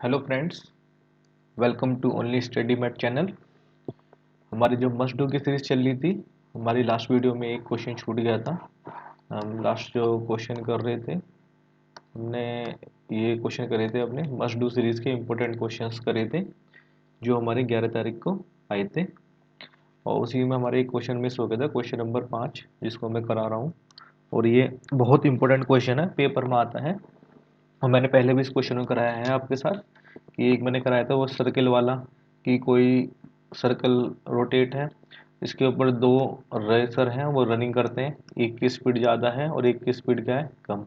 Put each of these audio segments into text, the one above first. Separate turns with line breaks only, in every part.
Hello friends, welcome to only study math channel. हमारी जो must do की series चल रही थी, हमारी लास्ट वीडियो में एक क्वेश्चन छूट गया था। हम लास्ट जो क्वेश्चन कर रहे थे, हमने ये क्वेश्चन करे थे अपने मस्ट डू सीरीज के इम्पोर्टेंट क्वेश्चंस करे थे जो हमारे 11 तारीख को आए थे। और उसी में हमारे एक क्वेश्चन मिस हो गया था, क्वेश्चन नंबर 5, जिसको मैं करा रहा हूँ। और ये बहुत इंपॉर्टेंट क्वेश्चन है, पेपर में आता है। और मैंने पहले भी इस क्वेश्चन को कराया है आपके साथ कि एक मैंने कराया था वो सर्कल वाला, कि कोई सर्कल रोटेट है, इसके ऊपर दो रेसर हैं, वो रनिंग करते हैं, एक की स्पीड ज़्यादा है और एक की स्पीड क्या है, कम।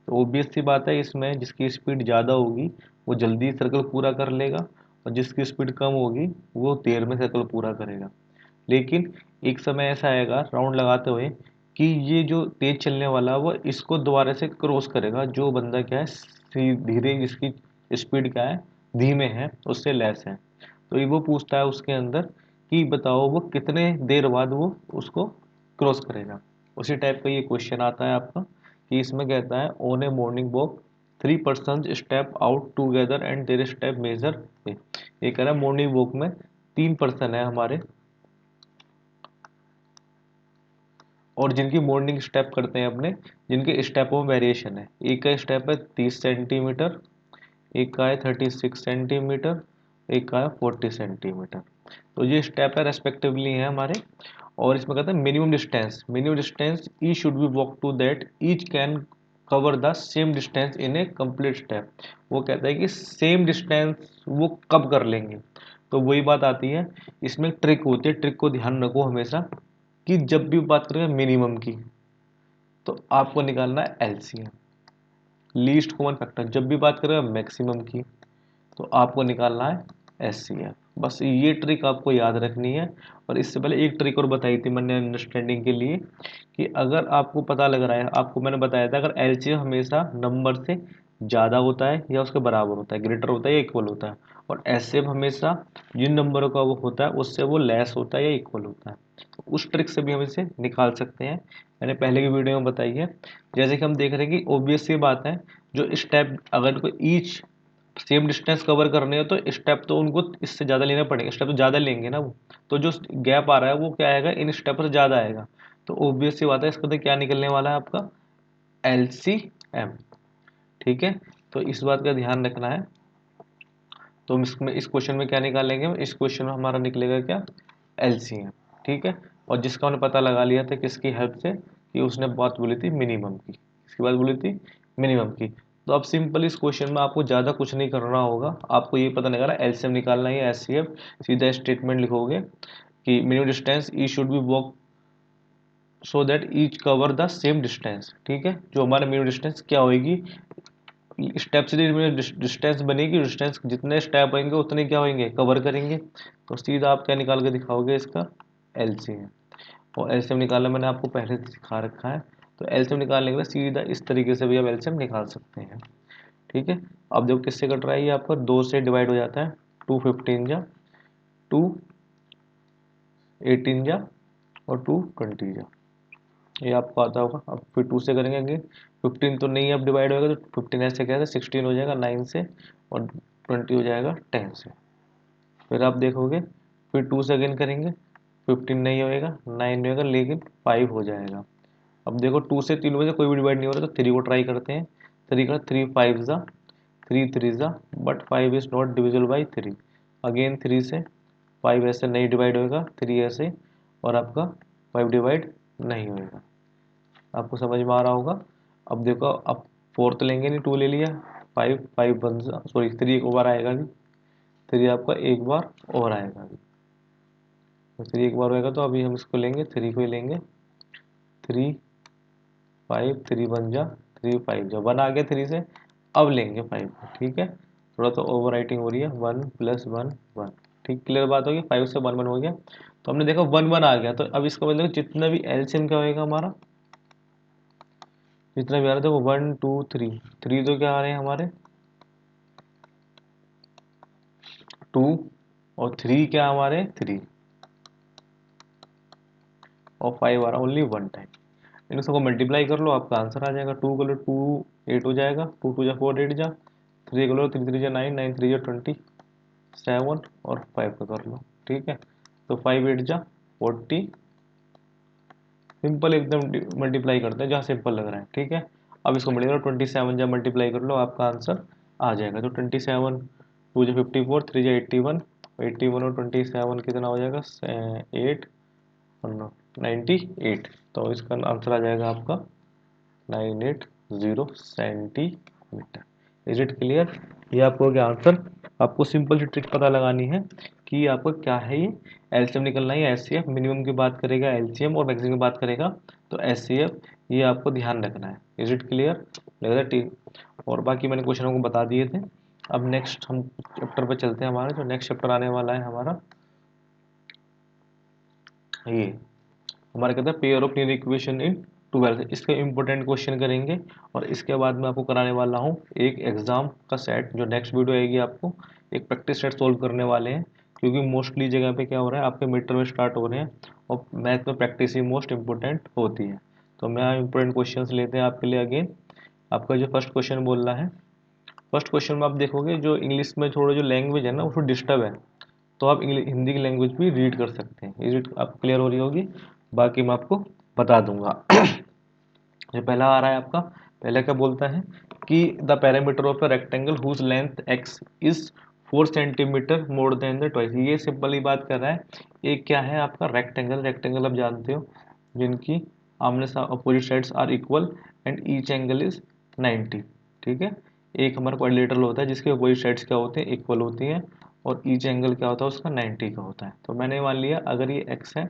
तो ऑब्वियस सी बात है, इसमें जिसकी स्पीड ज़्यादा होगी वो जल्दी सर्कल पूरा कर लेगा, और जिसकी स्पीड कम होगी वो देर में सर्कल पूरा करेगा। लेकिन एक समय ऐसा आएगा राउंड लगाते हुए कि ये जो तेज चलने वाला वो इसको दोबारा से क्रॉस करेगा, जो बंदा क्या है धीरे, जिसकी स्पीड क्या है, धीमे है, उससे लेस है। तो ये वो पूछता है उसके अंदर कि बताओ वो कितने देर बाद वो उसको क्रॉस करेगा। उसी टाइप का ये क्वेश्चन आता है आपका, कि इसमें कहता है on a morning walk 3 person step out together and their step measure. ये कह रहा है मॉर्निंग वॉक में 3 पर्सन है हमारे, और जिनकी मॉर्निंग स्टेप करते हैं अपने, जिनके स्टेपों में वेरिएशन है। एक का स्टेप है 30 सेंटीमीटर, एक का है 36 सेंटीमीटर, एक का है 40 सेंटीमीटर। तो ये स्टेप है रेस्पेक्टिवली है हमारे। और इसमें कहते हैं मिनिमम डिस्टेंस ई should be walk to that each can cover the same distance in a complete step. वो कहता है कि सेम डिस्टेंस वो कब कर लेंगे। तो वही बात आती है, इसमें ट्रिक होती है, ट्रिक को ध्यान रखो हमेशा, कि जब भी बात करें मिनिमम की, तो आपको निकालना है एलसीएम, लीस्ट कॉमन फैक्टर। जब भी बात करें मैक्सिमम की, तो आपको निकालना है एचसीएफ। बस ये ट्रिक आपको याद रखनी है। और इससे पहले एक ट्रिक और बताई थी मैंने अंडरस्टैंडिंग के लिए, कि अगर आपको पता लग रहा है, आपको मैंने बताया था, अगर एलसीएम हमेशा नंबर से ज़्यादा होता है या उसके बराबर होता है, ग्रेटर होता है या इक्वल होता है, और एचसीएफ हमेशा जिन नंबरों का वो होता है उससे वो लेस होता है या इक्वल होता है, तो उस ट्रिक से भी हम इसे निकाल सकते हैं। मैंने पहले की वीडियो में बताई है। जैसे कि हम देख रहे हैं कि ऑब्वियस सी बात है, जो स्टेप अगर कोई ईच सेम डिस्टेंस कवर करने हो तो स्टेप तो उनको इससे ज़्यादा लेना पड़ेगा, स्टेप तो ज़्यादा लेंगे ना वो। तो जो गैप आ रहा है वो क्या आएगा, इन स्टेप से ज़्यादा आएगा। तो ऑब्वियस सी बात है, इसका तो क्या निकलने वाला है आपका एलसीएम। ठीक है, तो इस बात का ध्यान रखना है। तो हम इसमें इस क्वेश्चन में क्या निकालेंगे, इस क्वेश्चन में हमारा निकलेगा क्या, एलसीएम। ठीक है, और जिसका हमने पता लगा लिया था किसकी हेल्प से, कि उसने बात बोली थी मिनिमम की, किसकी बात बोली थी, मिनिमम की। तो अब सिंपल इस क्वेश्चन में आपको ज़्यादा कुछ नहीं करना होगा, आपको ये पता निकालना एलसीएम निकालना है, एचसीएफ। सीधा स्टेटमेंट लिखोगे कि मिनिमम डिस्टेंस ई should be walk so that each cover the same distance. ठीक है, जो हमारा मिनिमम डिस्टेंस क्या होगी, स्टेप से डिस्टेंस बनेगी, डिस्टेंस जितने स्टेप होंगे उतने क्या होंगे, कवर करेंगे। तो सीधा आप क्या निकाल के दिखाओगे, इसका एलसीएम। और एलसीएम निकालना मैंने आपको पहले से सिखा रखा है। तो एलसीएम निकालने के बाद सीधा इस तरीके से भी आप एलसीएम निकाल सकते हैं। ठीक है, अब देखो किससे कट रहा है, ये आपका 2 से डिवाइड हो जाता है, 2 15 जा, 2 18 जा, और 2 20 जा। ये आपको आता होगा। अब फिर 2 से करेंगे आगे, 15 तो नहीं अब डिवाइड होएगा, तो 15 ऐसे क्या है, 16 हो जाएगा 9 से, और 20 हो जाएगा 10 से। फिर आप देखोगे, फिर 2 से अगेन करेंगे, 15 नहीं होएगा, 9 नहीं होगा, लेकिन 5 हो जाएगा। अब देखो 2 से 3 में से कोई भी डिवाइड नहीं हो रहा, तो 3 को ट्राई करते हैं। 3 का 3 5 जा, 3 3 जा, but 5 is not divisible by 3। Again 3 से 5 ऐसे नहीं डिवाइड होएगा, 3 ऐसे, और आपका 5 डिवाइड नहीं होएगा। आपको समझ में आ रहा होगा। अब देखो, अब फोर्थ लेंगे, नहीं 2 ले लिया, 5 5 वन, सॉरी 3 एक बार आएगा अभी, 3 आपका एक बार और आएगा अभी। तो 3 एक बार होएगा, तो अभी हम इसको लेंगे, 3 को ही लेंगे। 3 5 3 वन जा, 3 5 जा, 1 आ गया 3 से। अब लेंगे 5 को। ठीक है, थोड़ा तो ओवर राइटिंग हो रही है, 1 + 1 1। ठीक, क्लियर बात होगी, 5 से 1 1 हो गया। तो हमने देखा 1 1 आ गया, तो अब इसका मतलब जितना भी एलसीएम क्या होएगा हमारा, जितना भी आ रहा था वो 1 2 3, 3 तो क्या आ रहे हैं हमारे 2, और 3 क्या हमारे 3, और 5 आ रहा ओनली 1 टाइम। इन सबको मल्टीप्लाई कर लो, आपका आंसर आ जाएगा। 2 कर लो, 2 8 हो जाएगा, 2 2 जा 4 8 जा, 3 कर लो, 3 3 9, 9 3 27 और 5 का कर लो, ठीक है। तो 5 8 जा 40, सिंपल एकदम मल्टीप्लाई करते हैं जहाँ सिंपल लग रहा है, ठीक है। अब इसको मल्टीप्लाई 27 जब मल्टीप्लाई कर लो आपका आंसर आ जाएगा। तो 27 2 जो 54, 3 जो 81, 81 और 27 कितना हो जाएगा 8 और 98। तो इसका आंसर आ जाएगा आपका 980 सेंटीमीटर। Is it clear? ये आपको क्या आंसर, आपको सिंपल सी ट्रिक पता लगानी है कि आपको क्या है ये, एलसीएम निकलना है, एचसीएफ मिनिमम की बात करेगा, एलसीएम और मैक्सिमम की बात करेगा तो एचसीएफ, ये आपको ध्यान रखना है। Is it clear? लग रहा है ठीक। और बाकी मैंने क्वेश्चनों को बता दिए थे। अब नेक्स्ट हम चैप्टर पे चलते हैं। हमारा जो नेक्स्ट चैप्टर आने वाला है हमारा ये हमारा कहता है pair of linear equation in twelfth. इसके इंपॉर्टेंट क्वेश्चन करेंगे और इसके बाद मैं आपको कराने वाला हूँ एक एग्जाम का सेट, जो नेक्स्ट वीडियो आएगी आपको एक प्रैक्टिस सेट सोल्व करने वाले हैं, क्योंकि मोस्टली जगह पे क्या हो रहा है आपके मिड टर्म स्टार्ट हो रहे हैं और मैथ में प्रैक्टिस ही मोस्ट इंपॉर्टेंट होती है। तो मैं इंपॉर्टेंट क्वेश्चन लेते हैं आपके लिए। अगेन आपका जो फर्स्ट क्वेश्चन बोल रहा है, फर्स्ट क्वेश्चन में आप देखोगे जो इंग्लिश में थोड़ा जो लैंग्वेज है ना वो डिस्टर्ब है, तो आप इंग्लिश हिंदी की लैंग्वेज भी रीड कर सकते हैं। इज इट आप क्लियर हो रही होगी? बाकी मैं आपको बता दूंगा। जो पहला आ रहा है आपका, पहले क्या बोलता है कि the parameter of a rectangle whose length x is 4 centimetre more than the twice. ये सिंपल ही बात कर रहा है। एक क्या है आपका रेक्टेंगल, रेक्टेंगल आप जानते हो जिनकी आमने opposite sides are equal and each angle is 90, ठीक है। एक हमारा क्वाड्रिलेटरल होता है जिसके अपोजिट साइड्स क्या होते हैं, इक्वल होती हैं, और ईच एंगल क्या होता है उसका 90 का होता है। तो मैंने मान लिया अगर ये एक्स है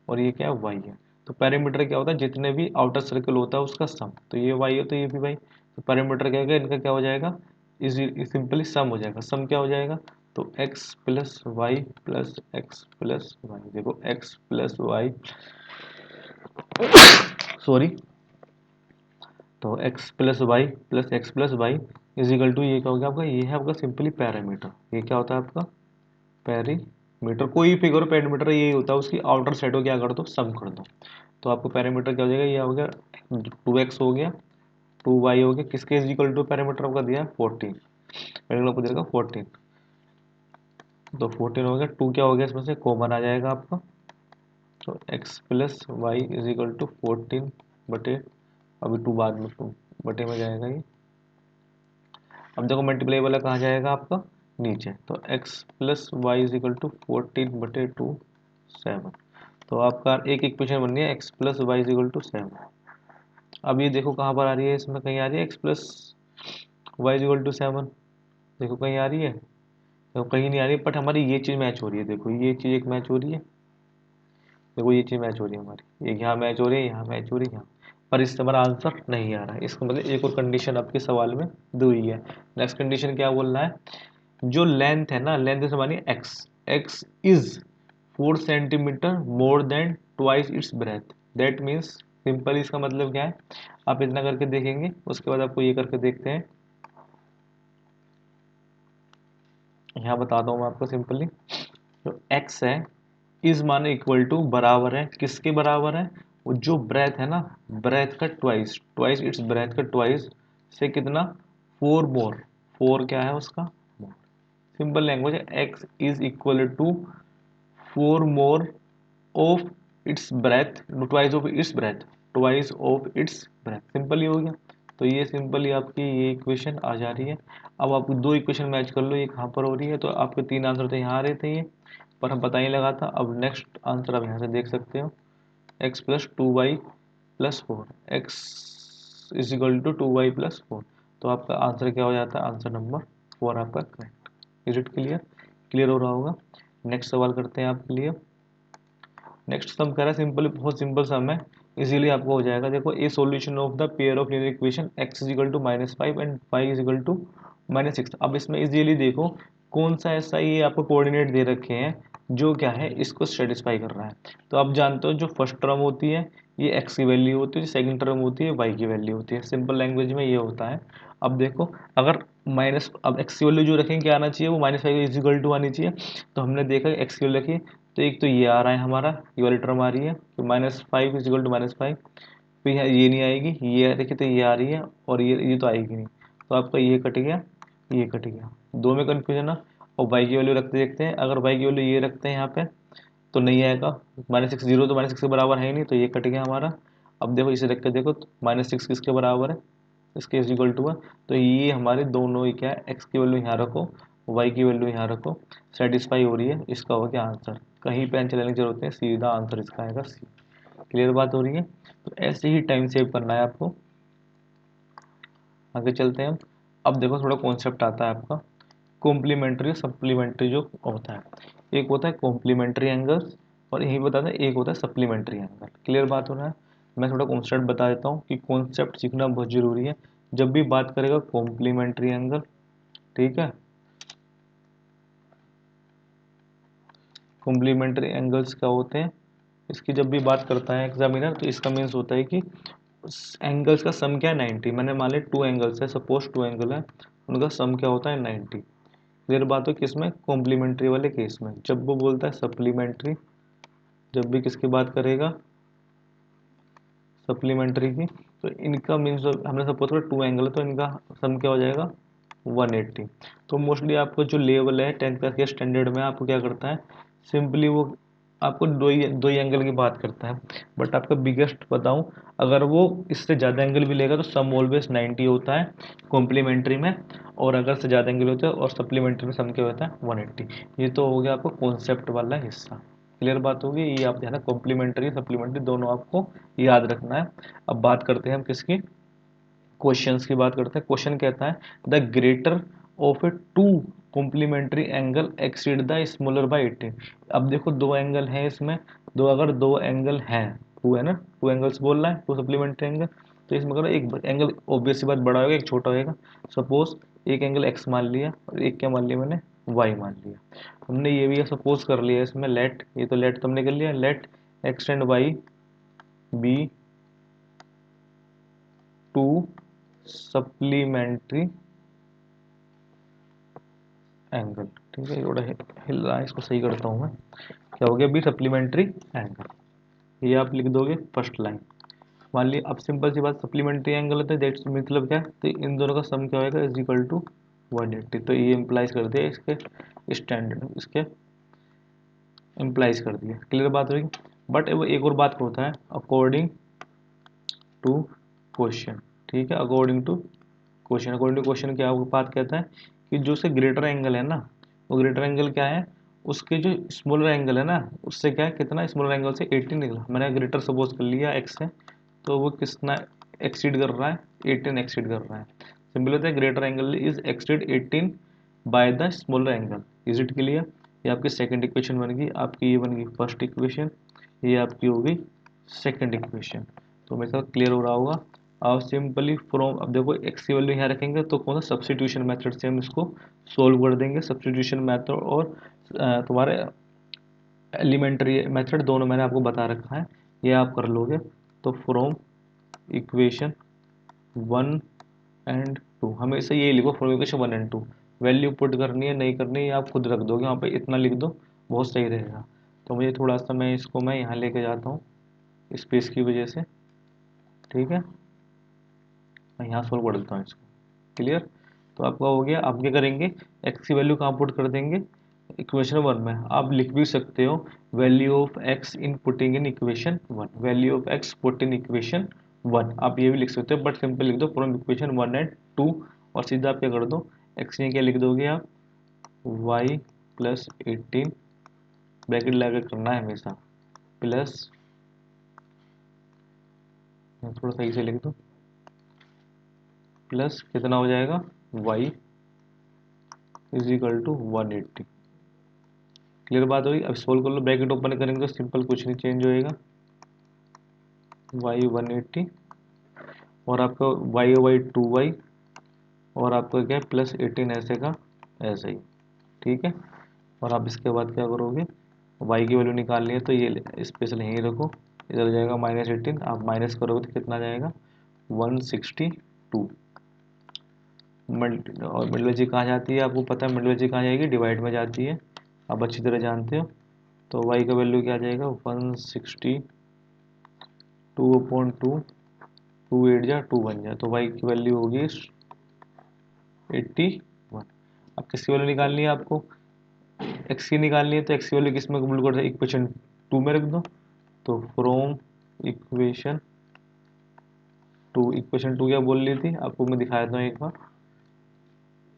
और ये क्या है वाई है, तो पेरीमीटर क्या होता है जितने भी आउटर सर्कल होता है उसका सम। तो ये वाई है तो ये भी वाई, तो पेरीमीटर क्या होगा इनका क्या हो जाएगा, इज सिंपली सम हो जाएगा। सम क्या हो जाएगा, तो x plus y plus x plus y, देखो x प्लस वाई सॉरी, तो x plus y plus x plus y is equal to ये क्या हो गया आपका, ये है आपका सिंपली पैरामीटर। ये क्या होता है आपका पेरीमीटर, कोई फिगर पेरीमीटर यही होता है, उसकी आउटर साइड को क्या कर दो सम कर दो। तो आपको पैरामीटर क्या हो जाएगा, ये हो गया 2x हो गया 2y हो गया, किसके इज इक्वल टू पैरामीटर आपका दिया है 14, मैंने आपको देगा 14, तो 14 हो गया, 2 क्या हो गया इसमें से कॉमन आ जाएगा आपका, तो x plus y is equal to 14 बटे, अभी 2 बाद में 2 बटे में जाएगा ये। अब देखो मल्टीप्लाई वाला कहाँ जाएगा आपका नीचे, तो x plus y is equal to 14 बटे 2 7। तो आपका एक इक्वेशन बन गया x plus y is equal to 7। अब ये देखो कहाँ पर आ रही है, इसमें कहीं आ रही है x plus y is equal to 7, देखो कहीं आ रही है, देखो कहीं नहीं आ रही है, बट हमारी ये चीज़ मैच हो रही है। देखो ये चीज़ एक मैच हो रही है, देखो ये चीज़ मैच हो रही है हमारी, एक यहाँ मैच हो रही है, यहाँ मैच हो रही है, यहाँ, पर इससे हमारा आंसर नहीं आ रहा है। इसका मतलब एक और कंडीशन आपके सवाल में दी हुई है। नेक्स्ट कंडीशन क्या बोल रहा है, जो लेंथ है ना, लेंथ से मानिए x, x is 4 centimetre more then twice its breath, that means simple इसका मतलब क्या है, आप इतना करके देखेंगे उसके बाद आपको ये करके देखते हैं। यहाँ बताता हूँ मैं आपको सिंपली, जो x है इज माने इक्वल टू बराबर है, किसके बराबर है, वो जो ब्रेथ है ना, ब्रेथ का ट्वाइस, ट्वाइस इट्स ब्रेथ का ट्वाइस से कितना 4 मोर, 4 क्या है उसका, सिंपल लैंग्वेज है, x is equal to 4 more of its breath, twice of its breath, twice of its breath, simple ही हो गया। तो ये सिंपली आपकी ये इक्वेशन आ जा रही है। अब आप दो इक्वेशन मैच कर लो, ये कहाँ पर हो रही है, तो आपके 3 आंसर तो यहाँ आ रहे थे ये, पर हम पता ही लगा था। अब नेक्स्ट आंसर आप यहाँ से देख सकते हो, x plus 2y plus 4, x is equal to 2y plus 4, तो आपका आंसर क्या हो जाता है, आंसर नंबर 4 आपका correct. Is it clear? Clear हो रहा होगा। नेक्स्ट सवाल करते हैं आपके लिए। नेक्स्ट सम कह रहा है सिंपल, बहुत सिंपल सम है, इजीली आपको हो जाएगा। देखो a solution of the pair of linear equation x is equal to -5 and y is equal to -6। अब इसमें इजीली देखो कौन सा ऐसा ये आपको कोऑर्डिनेट दे रखे हैं जो क्या है इसको सेटिस्फाई कर रहा है। तो आप जानते हो जो फर्स्ट टर्म होती है ये x की वैल्यू होती है, जो सेकंड टर्म होती है y की वैल्यू होती है, सिंपल लैंग्वेज में ये होता है। अब देखो अगर माइनस, अब x की वैल्यू जो रखेंगे क्या आना चाहिए, वो -5 इज इक्वल टू आनी चाहिए। तो हमने देखा x की वैल्यू रखी, तो एक तो ये आ रहा है हमारा, ये वाली टर्म आ रही है, तो -5 इज इक्वल टू -5, फिर ये नहीं आएगी, ये देखिए तो ये आ रही है, और ये तो आएगी नहीं, तो आपका ये कट गया, ये कट गया, दो में कन्फ्यूजन है। और वाई की वैल्यू रखते देखते हैं, अगर वाई की वैल्यू ये रखते हैं यहाँ पे तो नहीं आएगा, -6 जीरो तो -6 के बराबर है ही नहीं, तो ये कट गया हमारा। अब देखो इसे रख के देखो तो -6 किसके बराबर है, इसके इज इक्वल टू है। तो ये हमारे दोनों ही क्या है, एक्स की वैल्यू यहाँ रखो, वाई की वैल्यू यहाँ रखो, सेटिस्फाई हो रही है, इसका हो गया आंसर। कहीं पे आंसर लेने की जरूरत नहीं, सीधा आंसर इसका आएगा सी। क्लियर बात हो रही है। तो ऐसे ही टाइम सेव करना है आपको। आगे चलते हैं हम। अब देखो थोड़ा कॉन्सेप्ट आता है आपका, कॉम्प्लीमेंट्री सप्लीमेंट्री जो होता है। एक होता है कॉम्प्लीमेंट्री एंगल्स, और यही बताते हैं एक होता है सप्लीमेंट्री एंगल। क्लियर बात हो रहा है। मैं थोड़ा कॉन्सेप्ट बता देता हूँ कि कॉन्सेप्ट सीखना बहुत जरूरी है जब भी बात करेगा कॉम्प्लीमेंट्री एंगल। ठीक है, कॉम्प्लीमेंट्री एंगल्स क्या होते हैं, इसकी जब भी बात करता है एग्जामिनर तो इसका मीन्स होता है कि एंगल्स का सम क्या है 90। मैंने मान लिया टू एंगल्स है, सपोज टू एंगल है, उनका सम क्या होता है 90। क्लियर बात हो, किसमें, कॉम्प्लीमेंट्री वाले केस में। जब वो बोलता है सप्लीमेंट्री, जब भी किसकी बात करेगा, सप्लीमेंट्री की, तो इनका मीन्स हमने सपोज करा टू एंगल है तो इनका सम क्या हो जाएगा 180। तो मोस्टली आपको जो लेवल है 10th क्लास के स्टैंडर्ड में आपको क्या करता है, सिंपली वो आपको दो ही एंगल की बात करता है। बट आपका बिगेस्ट बताऊं, अगर वो इससे ज़्यादा एंगल भी लेगा तो सम ऑलवेज 90 होता है कॉम्प्लीमेंट्री में, और अगर से ज़्यादा एंगल होता है और सप्लीमेंट्री में सम क्या होता है 180। ये तो हो गया आपको कॉन्सेप्ट वाला हिस्सा। क्लियर बात होगी, ये आप ध्यान, कॉम्प्लीमेंट्री सप्लीमेंट्री दोनों आपको याद रखना है। अब बात करते हैं हम किसकी, क्वेश्चंस की बात करते हैं। क्वेश्चन कहता है the greater of a two complementary angle exceed the smaller by 18। अब देखो दो एंगल हैं इसमें, दो अगर दो एंगल हैं, टू है ना, टू एंगल्स बोल रहा है, टू सप्लीमेंट्री एंगल, तो इसमें अगर एक एंगल ऑब्वियस सी बात बड़ा होगा एक छोटा होगा। सपोज एक एंगल एक्स मान लिया और एक क्या मान लिया मैंने, वाई मान लिया। हमने ये भी सपोज कर लिया इसमें लेट, ये तो लेट तुमने कर लिया, let x and y be two supplementary angle. ठीक है, थोड़ा हिल रहा है, इसको सही करता हूँ मैं। क्या हो गया बी सप्लीमेंट्री एंगल, ये आप लिख दोगे फर्स्ट लाइन। मान ली अब सिंपल सी बात, सप्लीमेंट्री एंगल होता है दैट्स मतलब क्या है, तो इन दोनों का सम क्या होगा इज इक्वल टू 180। तो ये इम्प्लाइज कर दिया इसके स्टैंडर्ड, इसके इम्प्लाइज कर दिया। क्लियर बात होगी। बट वो एक और बात होता है अकॉर्डिंग टू क्वेश्चन। ठीक है, according to question, according to question क्या बात कहता है कि जो से ग्रेटर एंगल है ना, वो ग्रेटर एंगल क्या है, उसके जो स्मॉलर एंगल है ना उससे क्या है, कितना स्मॉलर एंगल से 18 निकला, मैंने ग्रेटर सपोज कर लिया एक्स है, तो वो कितना एक्सीड कर रहा है 18 एक्सीड कर रहा है। सिंपल होता है greater angle is exceed 18 by the smaller angle. Is it clear. ये आपकी सेकंड इक्वेशन बन गई, आपकी ये बन गई फर्स्ट इक्वेशन, ये आपकी हो गई सेकंड इक्वेशन। तो मेरे साथ क्लियर हो रहा होगा। अब सिंपली फ्रॉम, अब देखो एक्स की वैल्यू यहाँ रखेंगे तो कौन सा सब्सटीट्यूशन मेथड से हम इसको सोल्व कर देंगे। सब्सटीट्यूशन मेथड और तुम्हारे एलिमेंट्री मेथड दोनों मैंने आपको बता रखा है, ये आप कर लोगे। तो फ्रॉम इक्वेशन 1 और 2, हमेशा यही लिखो फ्रॉम इक्वेशन 1 और 2। वैल्यू पुट करनी है नहीं करनी है आप खुद रख दोगे वहाँ पे, इतना लिख दो बहुत सही रहेगा। तो मुझे थोड़ा सा मैं इसको मैं यहाँ लेके जाता हूँ स्पेस की वजह से। ठीक है, मैं यहाँ सोल्व कर देता हूँ इसको। क्लियर। तो आपका हो गया, आप क्या करेंगे, एक्स की वैल्यू कहाँ पुट कर देंगे, इक्वेशन 1 में। आप लिख भी सकते हो value of x in putting in equation 1, value of x put in equation 1, आप ये भी लिख सकते हो, बट सिंपल लिख दो फ्रॉम इक्वेशन 1 और 2, और सीधा आप क्या कर दो, एक्स में क्या लिख दोगे आप, वाई प्लस 18, ब्रैकेट लगा करना है हमेशा, प्लस, थोड़ा सही से लिख दो, प्लस कितना हो जाएगा y is equal to 180। Clear बात होगी। अब सोल्व कर लो, ब्रैकेट ओपन करेंगे तो सिंपल कुछ नहीं चेंज होएगा, y 180 और आपका y 2y और आपका क्या है प्लस 18 ऐसे का ऐसे ही। ठीक है, और आप इसके बाद क्या करोगे, y की वैल्यू निकालनी है तो ये स्पेशल यहीं रखो, इधर जाएगा -18, आप माइनस करोगे तो कितना जाएगा 162। और मिडिल जी कहाँ जाती है आपको पता है, मिडिल जी कहाँ जाएगी, डिवाइड में जाती है, आप अच्छी तरह जानते हो। तो y का वैल्यू क्या आ जाएगा 160, 2/2, 2 8 जा 2 बन जाए, तो y की वैल्यू होगी 81। अब किसकी वैल्यू निकालनी है आपको, एक्स की निकालनी है, तो एक्स की वैल्यू किस में पुट कर दो, इक्वेशन 2 में रख दो। तो फ्रॉम इक्वेशन 2, इक्वेशन 2 क्या बोल रही थी आपको मैं दिखा देता हूँ एक बार,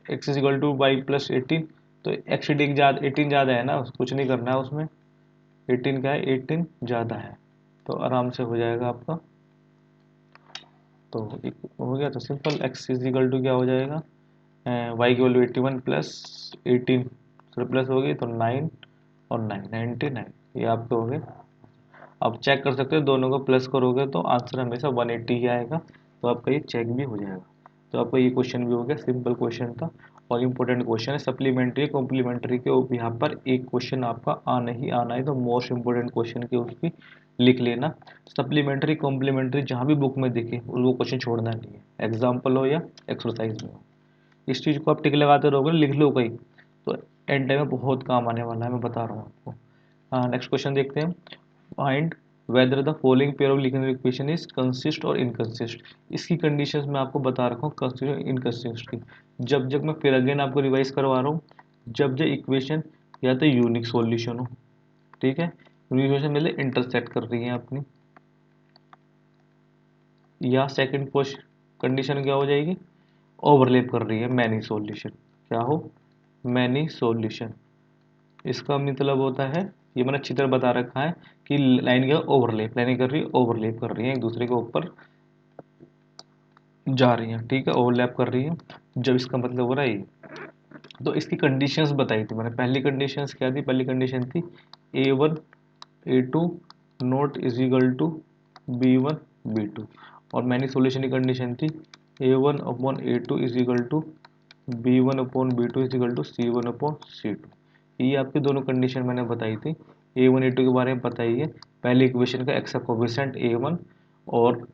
X is equal to Y plus 18। तो एक्स 18 ज़्यादा है ना, कुछ नहीं करना है उसमें, 18 का है, 18 ज़्यादा है, तो आराम से हो जाएगा आपका। तो हो गया, तो simple x is equal to क्या हो जाएगा, वाई की वैल्यू 81 प्लस 18 प्लस होगी तो 9 और 9 99, ये आपके हो गए। अब चेक कर सकते हो, दोनों को प्लस करोगे तो आंसर हमेशा 180 ही आएगा, तो आपका ये चेक भी हो जाएगा। तो आपका ये क्वेश्चन भी हो गया, सिंपल क्वेश्चन था और इम्पोर्टेंट क्वेश्चन है। सप्लीमेंट्री कॉम्प्लीमेंट्री के यहाँ पर एक क्वेश्चन आपका आना ही आना है, तो मोस्ट इंपोर्टेंट क्वेश्चन की उसकी लिख लेना। सप्लीमेंट्री कॉम्प्लीमेंट्री जहाँ भी बुक में दिखे वो क्वेश्चन छोड़ना नहीं है, एग्जाम्पल हो या एक्सरसाइज में हो। इस चीज़ को आप टिक लगाते रहोगे, लिख लो कहीं, तो एंड टाइम में बहुत काम आने वाला है, मैं बता रहा हूँ आपको। हाँ, नेक्स्ट क्वेश्चन देखते हैं। Find whether the following pair of linear equation is consist और इनकंसिस्ट। इसकी कंडीशंस मैं आपको बता रखा हूँ, कंसिस्ट और इनकंसिस्ट की। जब जब मैं फिर अगेन आपको रिवाइज करवा रहा हूँ, जब जब इक्वेशन या तो यूनिक सॉल्यूशन हो, ठीक है, यूनिक इक्वेशन मतलब इंटरसेक्ट कर रही है अपनी, या सेकंड कंडीशन क्या हो जाएगी, ओवरलैप कर रही है मैनी सॉल्यूशन, क्या हो, मैनी सॉल्यूशन। इसका मतलब होता है, ये मैंने अच्छी तरह बता रखा है कि लाइन क्या ओवरलैप, लाइन कर रही है, ओवरलैप कर रही है, एक दूसरे के ऊपर जा रही हैं, ठीक है, ओवरलैप कर रही है, जब इसका मतलब हो रहा है ये। तो इसकी कंडीशंस बताई थी मैंने, पहली कंडीशंस क्या थी, पहली कंडीशन थी A1 A2 not is equal to B1 B2, और मैंने सॉल्यूशन की कंडीशन थी A1 upon A2 is equal to B1 upon B2 is equal to C1 upon C2। ये आपकी दोनों कंडीशन मैंने बताई थी। A1 A2 के बारे में बताइए, पहले इक्वेशन का एक्स का कोफिशिएंट A1 और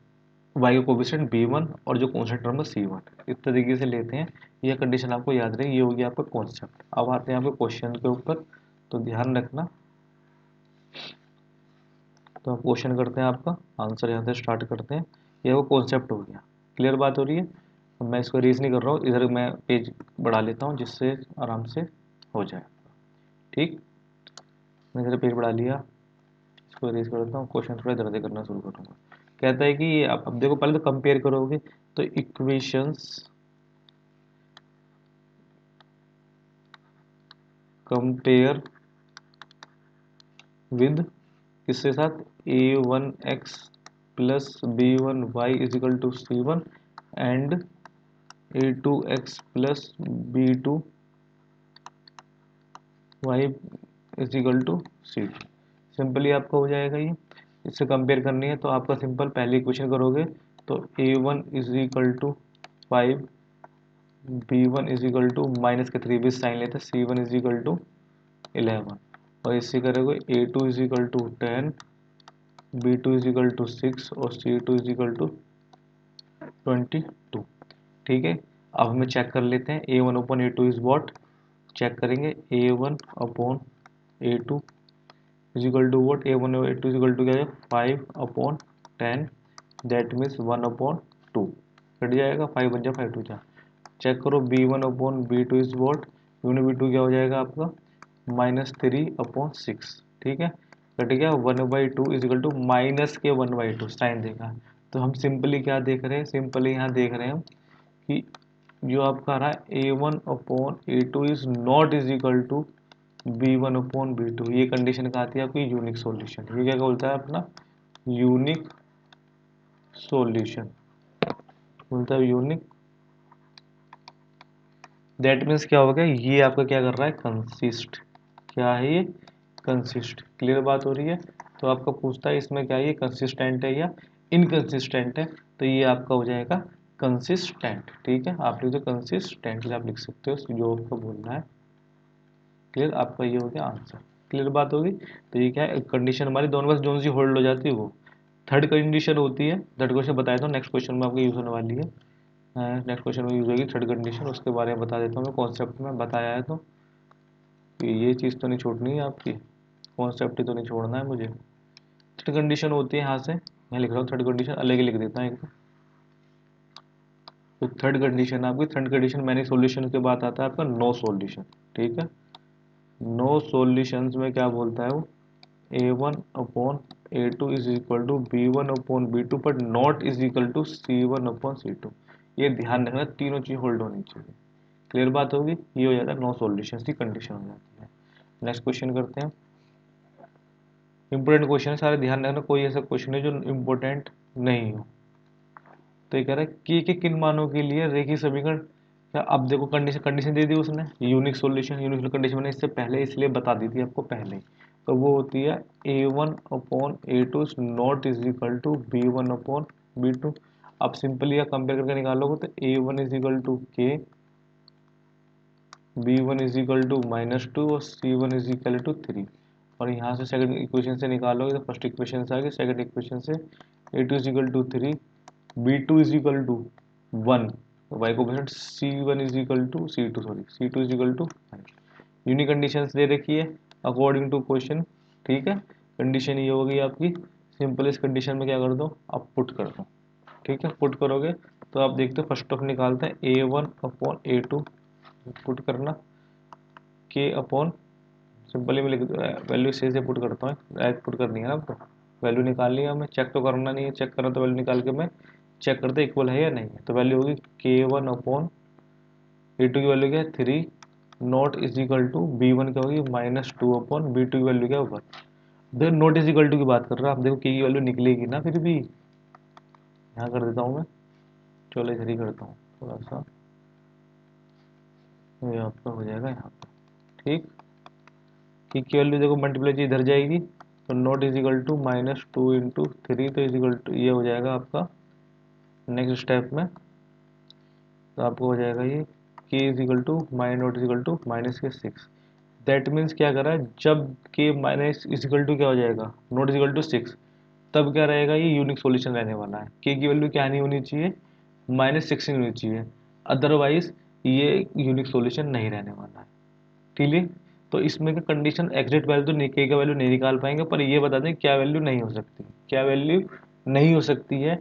वाई का कोफिशिएंट B1 और जो कॉन्स्टेंट टर्म है C1, इस तरीके से लेते हैं। ये कंडीशन आपको याद रही, ये हो गया आपका कॉन्सेप्ट। अब आते हैं आपके क्वेश्चन के ऊपर, तो ध्यान रखना। तो आप क्वेश्चन करते हैं, आपका आंसर यहाँ से स्टार्ट करते हैं। ये वो कॉन्सेप्ट हो गया, क्लियर बात हो रही है। अब मैं इसको रीज नहीं कर रहा हूँ, इधर मैं पेज बढ़ा लेता हूँ जिससे आराम से हो जाए, ठीक। मैंने इधर पेज बढ़ा लिया, इसको रीज करता हूँ, क्वेश्चन थोड़ा इधर से करना शुरू करूँगा। कहता है कि आप अब देखो, पहले तो कंपेयर करोगे, तो इक्वेशंस कंपेयर विद किसके साथ, A1x plus B1y is equal to C1 and A2x plus B2y is equal to C2। Simply आपका हो जाएगा ये, इससे कंपेयर करनी है तो आपका सिंपल पहले इक्वेशन करोगे, तो A1 is equal to 5, B1 is equal to minus के 3 भी साइन लेते हैं, C1 इज इक्वल टू 11, और इससे करोगे A2 is equal to 10, B2 is equal to 6 और C2 इज इक्वल टू 22, ठीक है। अब हमें चेक कर लेते हैं A1 upon A2 is what, check करेंगे A1 upon A2 is equal to what, A1 और A2 इज इक्वल टू क्या है, 5 upon 10, that means 1 upon 2, cut जाएगा, 5 बन जाए 5 टू जा। चेक करो B1 upon B2 is what, B1 B2 क्या हो जाएगा आपका, -3/6, ठीक है, कट गया, 1/2 इज इक्वल टू माइनस के 1/2 साइन देगा। तो हम सिंपली क्या देख रहे हैं, सिंपली यहाँ देख रहे हैं कि जो आपका आ रहा है A1 upon A2 is not is equal to B1 upon B2, ये कंडीशन कहा आती है आपकी यूनिक सॉल्यूशन। ये क्या बोलता है अपना, यूनिक सॉल्यूशन बोलता है, यूनिक, दैट मीन्स क्या होगा, ये आपका क्या कर रहा है, कंसिस्ट, क्या है ये, कंसिस्ट, क्लियर बात हो रही है। तो आपका पूछता है इसमें क्या है, ये कंसिस्टेंट है या इनकंसिस्टेंट है, तो ये आपका हो जाएगा कंसिस्टेंट, ठीक है। आप लिख दो कंसिस्टेंट, आप लिख सकते हो जो आपको बोलना है, क्लियर, आपका ये हो गया आंसर, क्लियर बात होगी। तो ये क्या है, कंडीशन हमारी दोनों में से जो सी होल्ड हो जाती है वो थर्ड कंडीशन होती है। थर्ड क्वेश्चन बताया था, नेक्स्ट क्वेश्चन में आपको यूज होने वाली है, नेक्स्ट क्वेश्चन में यूज होगी थर्ड कंडीशन, उसके बारे में बता देता हूँ मैं, कॉन्सेप्ट में बताया है तो ये चीज़ तो नहीं छोड़नी है आपकी, कॉन्सेप्ट ही तो नहीं छोड़ना है मुझे। थर्ड कंडीशन होती है, यहाँ से मैं लिख रहा हूँ थर्ड कंडीशन, अलग ही लिख देता हूँ एक, तो थर्ड कंडीशन आपकी, थर्ड कंडीशन मैंने सॉल्यूशन के बाद आता है आपका नो सॉल्यूशन। ठीक है, नो सॉल्यूशंस में क्या बोलता है वो, A1/A2 is equal to B1/B2 but not is equal to C1/C2। ये ध्यान रखना, तीनों चीज होल्ड होनी चाहिए। क्लियर बात होगी, ये हो जाता है नो सॉल्यूशंस की कंडीशन हो जाती है। नेक्स्ट क्वेश्चन करते हैं। इंपोर्टेंट क्वेश्चन है सारे, ध्यान रखना, कोई ऐसा क्वेश्चन है जो इंपोर्टेंट नहीं हो। तो ये कह रहा है कि किन मानों के लिए रेखीय समीकरण, क्या अब देखो कंडीशन कंडीशन दे दी उसने, यूनिक सॉल्यूशन, यूनिक कंडीशन मैंने इससे पहले इसलिए बता दी थी आपको पहले। तो वो होती है A1/A2 not is equal to B1/B2। अब सिंपली या कंपेयर करके निकालोगे तो A1 is equal to K, B1 is equal to -2 और C1 इज इक्वल टू 3। और यहाँ से सेकंड इक्वेशन से निकालोगे तो फर्स्ट इक्वेशन से आगे सेकंड इक्वेशन से A2 is equal to 3, B2 is equal to 1, y coefficient C1 is equal to C2, sorry C2 is equal to 5। Unique conditions दे रखी है अकॉर्डिंग टू क्वेश्चन। ठीक है, कंडीशन ये होगी आपकी, सिंपल इस कंडीशन में क्या कर दो, आप पुट कर दो। ठीक है, पुट करोगे तो आप देखते हो फर्स्ट ऑफ निकालते हैं A1/A2, पुट करना K अपॉन, सिंपली मैं लिख वैल्यू से पुट करता हूँ, डायरेक्ट पुट करनी है ना आपको। वैल्यू निकाल लिया हमें, चेक तो करना नहीं है, चेक करना तो वैल्यू निकाल के मैं चेक करते इक्वल है या नहीं है। तो वैल्यू होगी K1/A2 की वैल्यू क्या है 3, not is equal to B1 क्या होगी -2/B2 की वैल्यू क्या है 1। देखो नॉट इज इक्वल टू की बात कर रहा है, आप देखो K की वैल्यू निकलेगी ना फिर भी। यहाँ कर देता हूँ मैं, चलो इधर ही करता हूँ थोड़ा सा, ये आपका हो जाएगा यहाँ पे। ठीक, की वैल्यू देखो मल्टीप्लाई इधर जाएगी, तो नॉट इज इक्वल टू -2 × 3, तो इज इक्वल टू ये हो जाएगा आपका नेक्स्ट स्टेप में। तो आपको हो जाएगा ये k is equal to -not is equal to -6। That means क्या कर रहा है, जब के माइनस इज इक्वल टू क्या हो जाएगा, नॉट इज इक्वल टू 6, तब क्या रहेगा, ये यूनिक सॉल्यूशन रहने वाला है। के की वैल्यू क्या नहीं होनी चाहिए, -6 नहीं होनी चाहिए, अदरवाइज ये यूनिक सॉल्यूशन नहीं रहने वाला है। क्लियर, तो इसमें का कंडीशन एग्जैक्ट वैल्यू तो के का वैल्यू नहीं निकाल पाएंगे, पर ये बता दें क्या वैल्यू नहीं हो सकती, क्या वैल्यू नहीं हो सकती है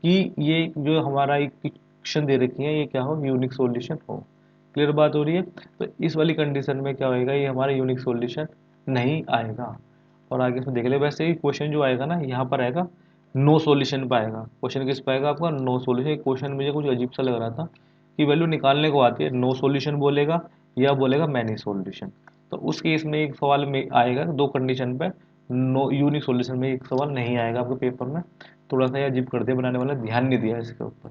कि ये जो हमारा इक्वेशन दे रखी है ये क्या हो, यूनिक सॉल्यूशन हो। क्लियर बात हो रही है, तो इस वाली कंडीशन में क्या होएगा, ये हमारा यूनिक सॉल्यूशन नहीं आएगा। और आगे इसमें देख ले, वैसे ही क्वेश्चन जो आएगा ना यहाँ पर आएगा नो सॉल्यूशन पाएगा, क्वेश्चन किस पाएगा आपका नो सॉल्यूशन। क्वेश्चन मुझे कुछ अजीब सा लग रहा था कि वैल्यू निकालने को आती है, नो सॉल्यूशन बोलेगा या बोलेगा मैनी सॉल्यूशन। तो उस केस में एक सवाल में आएगा दो कंडीशन पे, नो यूनिक सॉल्यूशन में एक सवाल नहीं आएगा आपके पेपर में। थोड़ा सा ये अजीब कर दिया बनाने वाला, ध्यान नहीं दिया इसके ऊपर।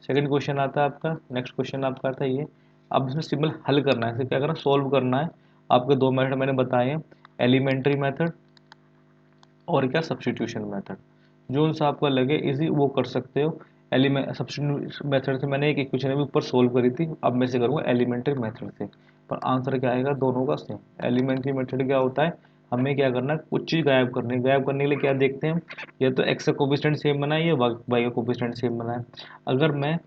सेकंड क्वेश्चन आता है आपका, नेक्स्ट क्वेश्चन आपका आता है ये। अब इसमें सिंपल हल करना है, इसे क्या करना, सॉल्व करना है। आपके दो मेथड मैंने बताए हैं, एलिमेंट्री मेथड और क्या सब्सटीट्यूशन मेथड। जो सा आपको लगे इजी वो कर सकते हो। एलिमेंट सब्सटीट्यूशन मेथड से मैंने एक इक्वेशन भी ऊपर सोल्व करी थी, अब मैं से करूँगा एलिमेंट्री मेथड से, पर आंसर क्या आएगा दोनों का सेम। एलिमेंट्री मेथड क्या होता है, हमें क्या करना है, कुछ चीज़ गायब करनी है। गायब करने के लिए क्या देखते हैं, या तो एक्स का कोफिशिएंट सेम बना है या वाई का कोफिशिएंट सेम बना है। अगर मैं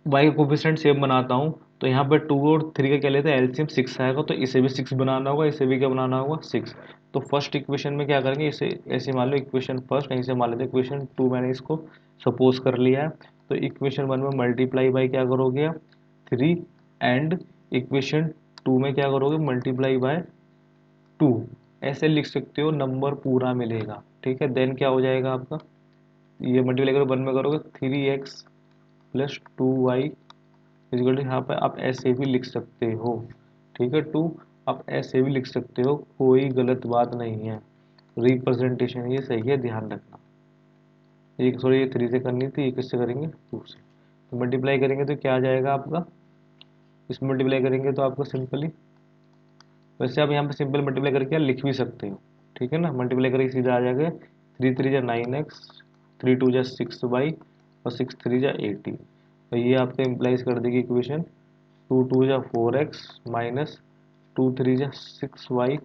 वाई का कोफिशिएंट सेम बनाता हूँ तो यहाँ पे 2 और 3 का क्या लेते हैं एलसीएम 6 आएगा, तो इसे भी 6 बनाना होगा, इसे भी क्या बनाना होगा 6। तो फर्स्ट इक्वेशन में क्या करेंगे, इसे ऐसे मान लो इक्वेशन फर्स्ट, यहीं से मान लेते इक्वेशन 2 मैंने इसको सपोज कर लिया है। तो इक्वेशन 1 में मल्टीप्लाई बाई क्या करोगे आप 3, एंड इक्वेशन 2 में क्या करोगे मल्टीप्लाई बाय 2। ऐसे लिख सकते हो, नंबर पूरा मिलेगा। ठीक है, देन क्या हो जाएगा आपका, ये मल्टीप्लाई करो 1 में करोगे 3x plus 2y equal to, यहाँ पे आप ऐसे भी लिख सकते हो। ठीक है, 2 आप ऐसे भी लिख सकते हो, कोई गलत बात नहीं है, रिप्रेजेंटेशन ये सही है, ध्यान रखना। एक सॉरी ये 3 से करनी थी, ये किससे करेंगे 2 से। तो मल्टीप्लाई करेंगे तो क्या आ जाएगा आपका, इसमें मल्टीप्लाई करेंगे तो आपको सिंपली, वैसे आप यहाँ पे सिंपल मल्टीप्लाई करके लिख भी सकते हो। ठीक है ना, मल्टीप्लाई करके सीधा आ जाएगा 3 3 जा 9x, 3 2 जा 6y और 6 3 जा 18। तो ये आपका इम्प्लाइज कर देगी इक्वेशन 2 2 जा 4x माइनस 2 3 जा 6y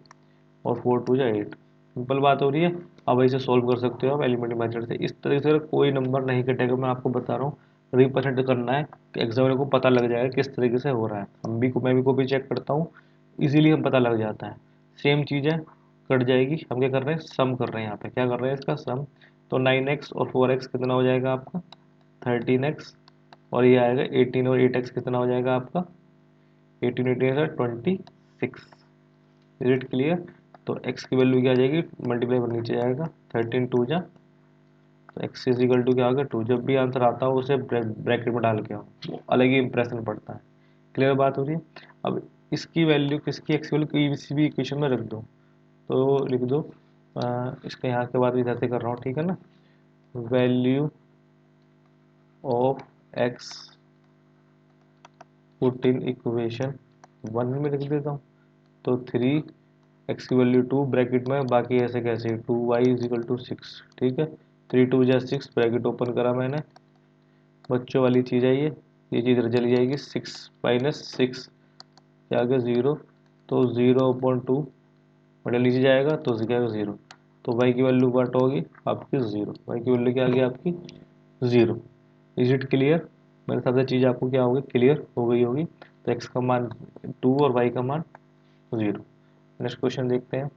और 4 2 जा 8। सिंपल बात हो रही है। अब इसे सोल्व कर सकते हो आप एलिमेंट्री मेथड से। इस तरीके से कोई नंबर नहीं कटेगा, मैं आपको बता रहा हूँ। रिप्रेजेंट करना है कि एग्जामिनर को पता लग जाएगा किस तरीके से हो रहा है। मैं भी को भी चेक करता हूँ, इजीली हम पता लग जाता है। सेम चीज़ है, कट जाएगी। हम क्या कर रहे हैं, सम कर रहे हैं। यहाँ पे क्या कर रहे हैं, इसका सम। तो 9x और 4x कितना हो जाएगा आपका 13x और ये आएगा 18 और 8x कितना हो जाएगा आपका, 18 18 26। Is it clear. तो x की वैल्यू क्या आ जाएगी, मल्टीप्लाई पर नीचे जाएगा, 13 2 जा, तो x इज इक्वल टू क्या होगा 2। जब भी आंसर आता हो उसे ब्रैकेट में डाल के आओ, वो अलग ही इंप्रेशन पड़ता है। क्लियर बात हो रही है। अब इसकी वैल्यू किसकी, एक्स वैल्यू किसी भी इक्वेशन में रख दो, तो लिख दो इसके यहाँ के बाद भी इधर से कर रहा हूँ, ठीक है ना। Value of x put in equation 1 में लिख देता हूँ, तो 3 एक्स की वैल्यू 2 ब्रैकेट में, बाकी ऐसे कैसे 2y इज इक्वल टू 6, ठीक है। 3 2 जा 6, ब्रैकेट ओपन करा मैंने, बच्चों वाली चीज़ है ये चीज़ इधर चली जाएगी, 6 माइनस 6 क्या आ गया 0, तो 0/2 बड़ा नीचे जाएगा तो क्या आएगा 0, तो y की वैल्यू व्हाट होगी आपकी 0, y की वैल्यू क्या आ गई आपकी 0। Is it clear. मेरे हिसाब से चीज़ आपको क्या होगी, क्लियर हो गई होगी। तो x का मान 2 और y का मान 0। नेक्स्ट क्वेश्चन देखते हैं,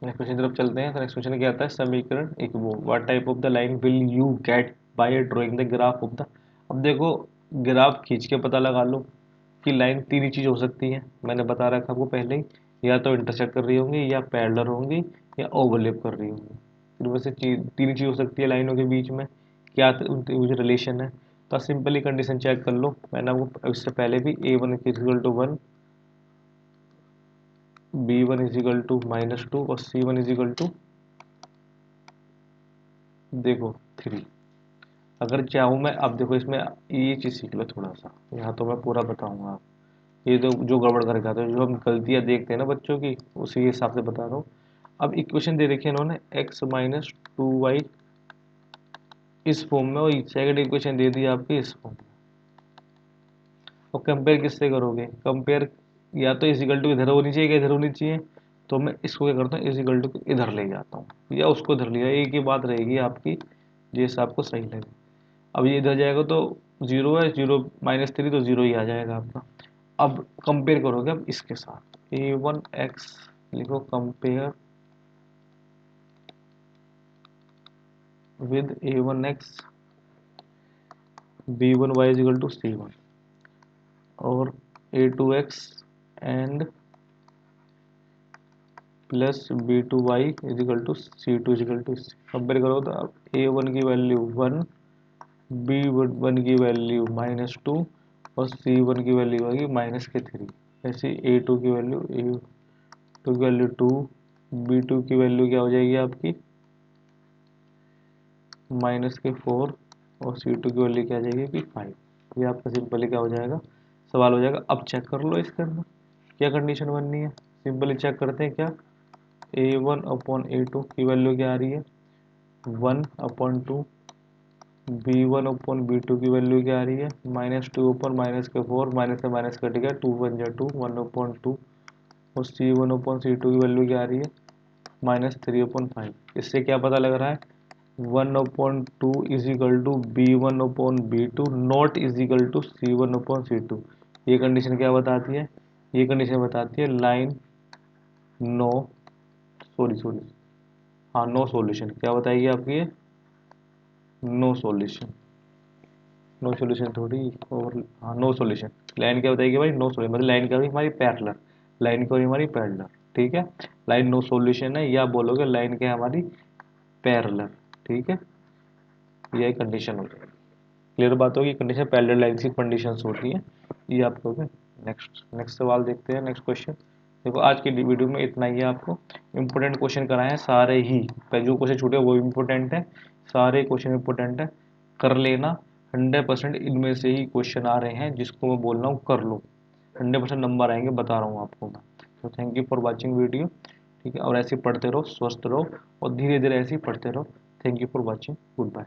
नेक्स्ट क्वेश्चन तरफ चलते हैं। तो नेक्स्ट क्वेश्चन क्या आता है, समीकरण एक वो, what type of the line will you get by drawing the graph of the. अब देखो ग्राफ खींच के पता लगा लो कि लाइन तीन ही चीज़ हो सकती है, मैंने बता रखा आपको पहले ही, या तो इंटरसेक्ट कर रही होंगी, या पैरेलल होंगी, या ओवरलैप कर रही होंगी। इनमें से तीन ही चीज़ हो सकती है लाइनों के बीच में, क्या उनके बीच रिलेशन है। तो सिंपली कंडीशन चेक कर लो, मैंने आपको इससे पहले भी a1 equal to 1, b1 is equal to -2 और c1 इज इक्वल टू देखो 3। अगर चाहूँ मैं, अब देखो इसमें ये चीज़ सीख लो थोड़ा सा, यहाँ तो मैं पूरा बताऊंगा आप, ये तो जो गड़बड़ करके आते हैं, जो हम गलतियाँ देखते हैं ना बच्चों की, उसी के हिसाब से बता रहा हूँ। अब इक्वेशन दे रखी है इन्होंने x माइनस 2y इस फॉर्म में, और सेकंड इक्वेशन दे दी आपकी इस फॉर्म में। और कंपेयर किससे करोगे, कंपेयर या तो इजिकल टू इधर होनी चाहिए, इधर होनी चाहिए, तो मैं इसको क्या करता हूँ इजिकल टू इधर ले जाता हूँ, या उसको इधर लिया, एक ही बात रहेगी आपकी, जैसे आपको सही लगे। अब ये इधर जाएगा तो 0 है, 0 -3 तो 0 ही आ जाएगा आपका। अब कंपेयर करोगे अब इसके साथ, a1x लिखो, compare with a1x b1y is equal to c1, और a2x and plus b2y is equal to c2 is equal to, compare करो तो अब a1 की वैल्यू 1, b1 की वैल्यू -2 और c1 की वैल्यू आएगी -3। ऐसे a2 की वैल्यू, a2 की वैल्यू 2, b2 की वैल्यू क्या हो जाएगी आपकी -4, और c2 की वैल्यू क्या आ जाएगी कि 5। ये आपका सिंपली क्या हो जाएगा, सवाल हो जाएगा। अब चेक कर लो इसके अंदर क्या कंडीशन बननी है, सिंपली चेक करते हैं क्या, a1/a2 की वैल्यू क्या आ रही है 1/2, b1/b2 की वैल्यू क्या आ रही है -2/-4, माइनस से माइनस कट गया, 2 1 जा 2, 1/2, और c1/c2 की वैल्यू क्या आ रही है -3/5। इससे क्या पता लग रहा है, 1/2 is equal to b1/b2 not is equal to c1/c2। ये कंडीशन क्या बताती है, ये कंडीशन बताती है लाइन नो, सॉरी, हाँ नो सॉल्यूशन, क्या बताएगी आपकी ये, नो सॉल्यूशन, नो सॉल्यूशन थोड़ी, और हाँ नो सॉल्यूशन। लाइन क्या बताएगी भाई, नो सॉल्यूशन, मतलब लाइन क्या हुई हमारी पैरेलल, लाइन क्या हुई हमारी पैरेलल, ठीक है। लाइन नो सॉल्यूशन है, या बोलोगे लाइन क्या है हमारी पैरेलल, ठीक है। यही कंडीशन होती है। क्लियर बात होगी, कंडीशन पैरेलल लाइन की कंडीशंस होती हैं, ये आपको हो गए। नेक्स्ट नेक्स्ट सवाल देखते हैं, नेक्स्ट क्वेश्चन। देखो आज की वीडियो में इतना ही है, आपको इंपॉर्टेंट क्वेश्चन कराए हैं सारे ही, जो क्वेश्चन छूटे वो इंपॉर्टेंट है, सारे क्वेश्चन इंपॉर्टेंट है, कर लेना। 100% इनमें से ही क्वेश्चन आ रहे हैं, जिसको मैं बोल रहा हूँ कर लो, 100% नंबर आएंगे, बता रहा हूँ आपको मैं। तो thank you for watching video, ठीक है। और ऐसे ही पढ़ते रहो, स्वस्थ रहो, और धीरे धीरे ऐसे ही पढ़ते रहो। Thank you for watching, good bye.